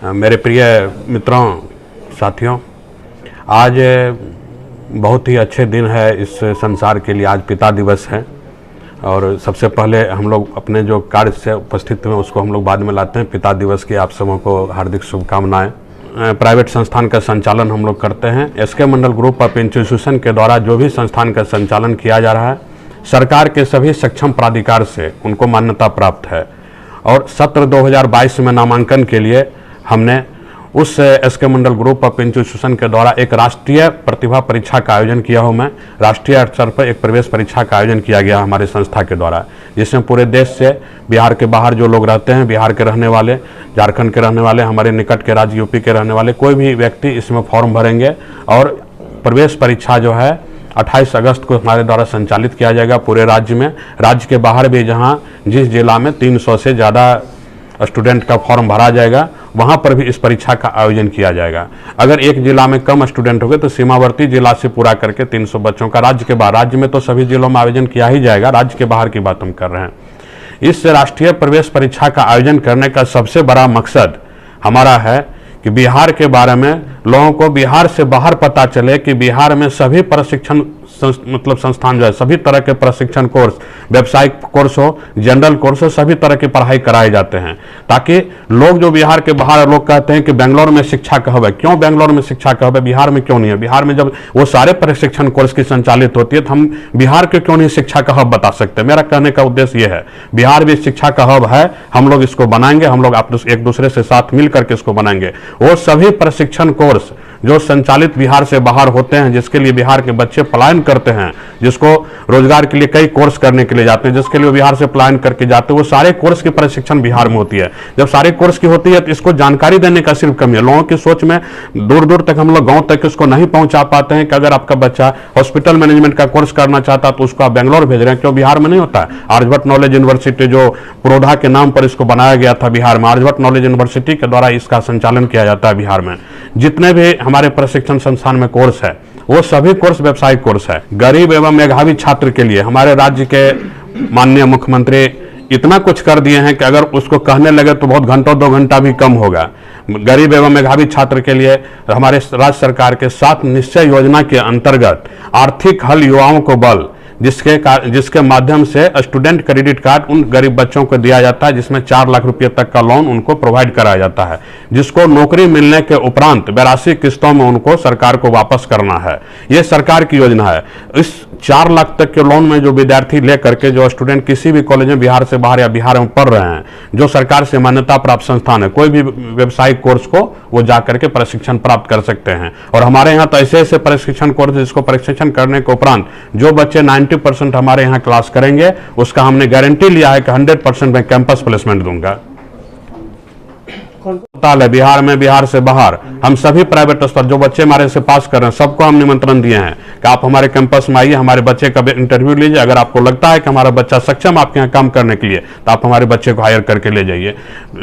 मेरे प्रिय मित्रों, साथियों, आज बहुत ही अच्छे दिन है इस संसार के लिए। आज पिता दिवस है और सबसे पहले हम लोग अपने जो कार्य से उपस्थित हुए उसको हम लोग बाद में लाते हैं। पिता दिवस की आप सबों को हार्दिक शुभकामनाएं। प्राइवेट संस्थान का संचालन हम लोग करते हैं। S K Mandal group of institution के द्वारा जो भी संस्थान का संचालन किया जा रहा है, सरकार के सभी सक्षम प्राधिकार से उनको मान्यता प्राप्त है। और सत्र 2022 में नामांकन के लिए हमने उस S K Mandal group of institution के द्वारा एक राष्ट्रीय प्रतिभा परीक्षा का आयोजन किया हूँ। मैं राष्ट्रीय स्तर पर एक प्रवेश परीक्षा का आयोजन किया गया हमारे संस्था के द्वारा, जिसमें पूरे देश से, बिहार के बाहर जो लोग रहते हैं, बिहार के रहने वाले, झारखंड के रहने वाले, हमारे निकट के राज्य यूपी के रहने वाले, कोई भी व्यक्ति इसमें फॉर्म भरेंगे और प्रवेश परीक्षा जो है 28 अगस्त को हमारे द्वारा संचालित किया जाएगा पूरे राज्य में। राज्य के बाहर भी जहाँ जिस जिला में 300 से ज़्यादा स्टूडेंट का फॉर्म भरा जाएगा, वहाँ पर भी इस परीक्षा का आयोजन किया जाएगा। अगर एक जिला में कम स्टूडेंट हो गए तो सीमावर्ती जिला से पूरा करके 300 बच्चों का राज्य के बाहर, राज्य में तो सभी जिलों में आयोजन किया ही जाएगा, राज्य के बाहर की बात हम कर रहे हैं। इस राष्ट्रीय प्रवेश परीक्षा का आयोजन करने का सबसे बड़ा मकसद हमारा है कि बिहार के बारे में लोगों को बिहार से बाहर पता चले कि बिहार में सभी प्रशिक्षण संस्थान जो है, सभी तरह के प्रशिक्षण कोर्स, व्यावसायिक कोर्स हो, जनरल कोर्स हो, सभी तरह की पढ़ाई कराए जाते हैं, ताकि लोग जो बिहार के बाहर लोग कहते हैं कि बेंगलोर में शिक्षा का हब है। क्यों बेंगलोर में शिक्षा का हब है, बिहार में क्यों नहीं है? बिहार में जब वो सारे प्रशिक्षण कोर्स की संचालित होती है तो हम बिहार के क्यों नहीं शिक्षा का हब बता सकते? मेरा कहने का उद्देश्य ये है, बिहार भी शिक्षा का हब है, हम लोग इसको बनाएंगे, हम लोग एक दूसरे से साथ मिल करके इसको बनाएंगे। वो सभी प्रशिक्षण कोर्स जो संचालित बिहार से बाहर होते हैं, जिसके लिए बिहार के बच्चे पलायन करते हैं, जिसको रोजगार के लिए कई कोर्स करने के लिए जाते हैं, जिसके लिए बिहार से पलायन करके जाते हैं, वो सारे कोर्स की प्रशिक्षण बिहार में होती है। जब सारे कोर्स की होती है तो इसको जानकारी देने का सिर्फ कमी है। लोगों की सोच में दूर दूर तक हम लोग गांव तक इसको नहीं पहुंचा पाते हैं कि अगर आपका बच्चा हॉस्पिटल मैनेजमेंट का कोर्स करना चाहता तो उसको आप बेंगलोर भेज रहे हैं, क्यों बिहार में नहीं होता है? आर्यभट्ट नॉलेज यूनिवर्सिटी जो पुरोधा के नाम पर इसको बनाया गया था बिहार में, आर्यभट्ट नॉलेज यूनिवर्सिटी के द्वारा इसका संचालन किया जाता है बिहार में। जितने भी हमारे प्रशिक्षण संस्थान में कोर्स है वो सभी कोर्स व्यावसायिक कोर्स है। गरीब एवं मेधावी छात्र के लिए हमारे राज्य के माननीय मुख्यमंत्री इतना कुछ कर दिए हैं कि अगर उसको कहने लगे तो बहुत घंटों 2 घंटा भी कम होगा। गरीब एवं मेधावी छात्र के लिए हमारे राज्य सरकार के 7 निश्चय योजना के अंतर्गत आर्थिक हल युवाओं को बल, जिसके माध्यम से स्टूडेंट क्रेडिट कार्ड उन गरीब बच्चों को दिया जाता है, जिसमें 4 लाख रुपए तक का लोन उनको प्रोवाइड कराया जाता है, जिसको नौकरी मिलने के उपरांत 82 किस्तों में उनको सरकार को वापस करना है। ये सरकार की योजना है। इस 4 लाख तक के लोन में जो विद्यार्थी लेकर के जो स्टूडेंट किसी भी कॉलेज में बिहार से बाहर या बिहार में पढ़ रहे हैं, जो सरकार से मान्यता प्राप्त संस्थान है, कोई भी व्यवसायिक कोर्स को वो जाकर के प्रशिक्षण प्राप्त कर सकते हैं। और हमारे यहाँ तो ऐसे ऐसे प्रशिक्षण कोर्स, जिसको प्रशिक्षण करने के उपरांत जो बच्चे 90% हमारे यहाँ क्लास करेंगे, उसका हमने गारंटी लिया है कि 100% मैं कैंपस प्लेसमेंट दूंगा। है बिहार में, बिहार से बाहर हम सभी प्राइवेट स्तर जो बच्चे हमारे से पास कर रहे हैं, सबको हम निमंत्रण दिए हैं कि आप हमारे कैंपस में आइए, हमारे बच्चे का इंटरव्यू लीजिए। अगर आपको लगता है कि हमारा बच्चा सक्षम आपके यहाँ काम करने के लिए, तो आप हमारे बच्चे को हायर करके ले जाइए।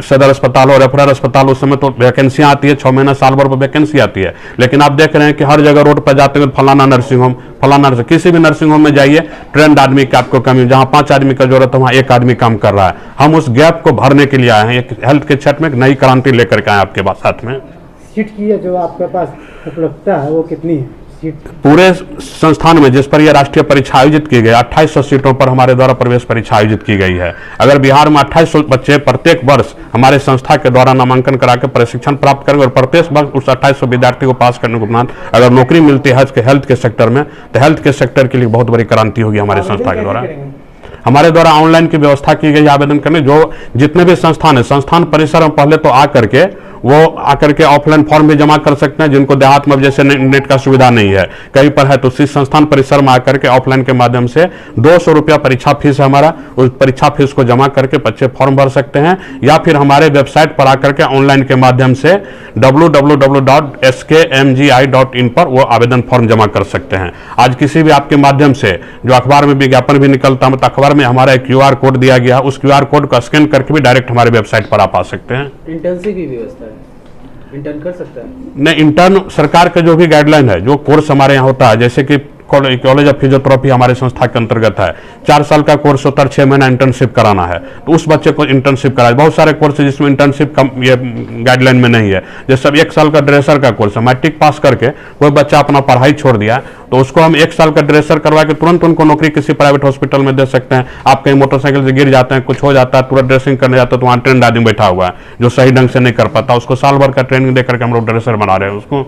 सदर अस्पताल और रेफरल अस्पताल, उस समय तो वैकेंसियां आती है, 6 महीना साल भर पर वैकेंसी आती है, लेकिन आप देख रहे हैं कि हर जगह रोड पर जाते हुए फलाना नर्सिंग होम, फलाना नर्सिंग, किसी भी नर्सिंग होम में जाइए, ट्रेंड आदमी की आपको कमी, जहां 5 आदमी का जरूरत है वहां 1 आदमी काम कर रहा है। हम उस गैप को भरने के लिए आए हैं, एक हेल्थ के क्षेत्र में एक नई क्रांति लेकर के आए आपके पास। साथ में सीट की है जो आपके पास उपलब्धता है वो कितनी है? सीट पूरे संस्थान में जिस पर यह राष्ट्रीय परीक्षा आयोजित की गई, 2800 सीटों पर हमारे द्वारा प्रवेश परीक्षा आयोजित की गई है। अगर बिहार में 2800 बच्चे प्रत्येक वर्ष हमारे संस्था के द्वारा नामांकन करा के प्रशिक्षण प्राप्त करेंगे और प्रत्येक वर्ष उस 2800 विद्यार्थी को पास करने के उपरांत अगर नौकरी मिलती है हेल्थ के सेक्टर में, तो हेल्थ के सेक्टर के लिए बहुत बड़ी क्रांति होगी हमारे संस्था के द्वारा। हमारे द्वारा ऑनलाइन की व्यवस्था की गई आवेदन करने, जो जितने भी संस्थान है, संस्थान परिसर में पहले तो आकर के वो आकर के ऑफलाइन फॉर्म भी जमा कर सकते हैं, जिनको देहात में जैसे नेट का सुविधा नहीं है, कहीं पर है, तो उसी संस्थान परिसर में आकर के ऑफलाइन के माध्यम से 200 रुपया परीक्षा फीस है हमारा, उस परीक्षा फीस को जमा करके बच्चे फॉर्म भर सकते हैं, या फिर हमारे वेबसाइट पर आकर के ऑनलाइन के माध्यम से www.skmgi.in पर वो आवेदन फॉर्म जमा कर सकते हैं। आज किसी भी आपके माध्यम से जो अखबार में विज्ञापन भी निकलता है, मतलब अखबार में हमारा एक QR कोड दिया गया, उस QR कोड को स्कैन करके भी डायरेक्ट हमारे वेबसाइट पर आप आ सकते हैं। इंटर्नशिप की व्यवस्था है, इंटर्न कर सकता है? नहीं, इंटर्न सरकार का जो भी गाइडलाइन है, जो कोर्स हमारे यहाँ होता है, जैसे कि कॉलेज ऑफ फिजियोथेरेपी हमारे संस्था के अंतर्गत है। 4 साल का कोर्स होता है, 6 महीना इंटर्नशिप कराना है, तो उस बच्चे को इंटर्नशिप कराए। बहुत सारे कोर्स है जिसमें इंटर्नशिप ये गाइडलाइन में नहीं है। जैसे 1 साल का ड्रेसर का कोर्स है, मैट्रिक पास करके कोई बच्चा अपना पढ़ाई छोड़ दिया तो उसको हम 1 साल का ड्रेसर करवा के तुरंत उनको नौकरी किसी प्राइवेट हॉस्पिटल में दे सकते हैं। आप कहीं मोटरसाइकिल से गिर जाते हैं, कुछ हो जाता है, तुरंत ड्रेसिंग करने जाते हैं, तो वहाँ ट्रेंड आदमी बैठा हुआ है जो सही ढंग से नहीं कर पाता, उसको साल भर का ट्रेनिंग दे करके हम लोग ड्रेसर बना रहे हैं उसको।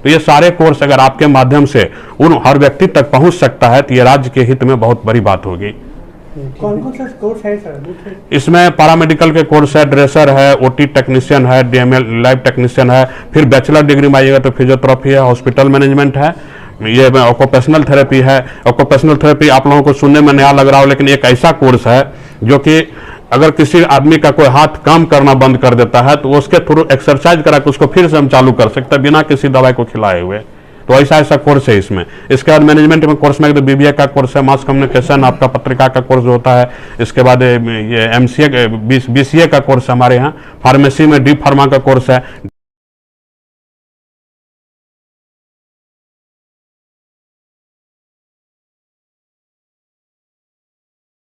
तो ये सारे कोर्स अगर आपके माध्यम से उन हर व्यक्ति तक पहुंच सकता है तो ये राज्य के हित में बहुत बड़ी बात होगी। कौन कौन सा कोर्स है सर? इसमें पैरामेडिकल के कोर्स है, ड्रेसर है, ओटी टेक्नीशियन है, डीएमएल लैब टेक्नीशियन है, फिर बैचलर डिग्री में आइएगा तो फिजियोथेरेपी है, हॉस्पिटल मैनेजमेंट है, ये ऑक्यूपेशनल थेरेपी है। ऑक्यूपेशनल थेरेपी आप लोगों को सुनने में नया लग रहा हो, लेकिन एक ऐसा कोर्स है जो कि अगर किसी आदमी का कोई हाथ काम करना बंद कर देता है तो उसके थ्रू एक्सरसाइज करा के उसको फिर से हम चालू कर सकते हैं बिना किसी दवाई को खिलाए हुए। तो ऐसा कोर्स है इसमें। इसके बाद मैनेजमेंट में कोर्स में तो बीबीए का कोर्स है, मास कम्युनिकेशन आपका पत्रिका का कोर्स होता है। इसके बाद ये एमसीए बीसीए का कोर्स हमारे यहाँ। फार्मेसी में डी फार्मा का कोर्स है।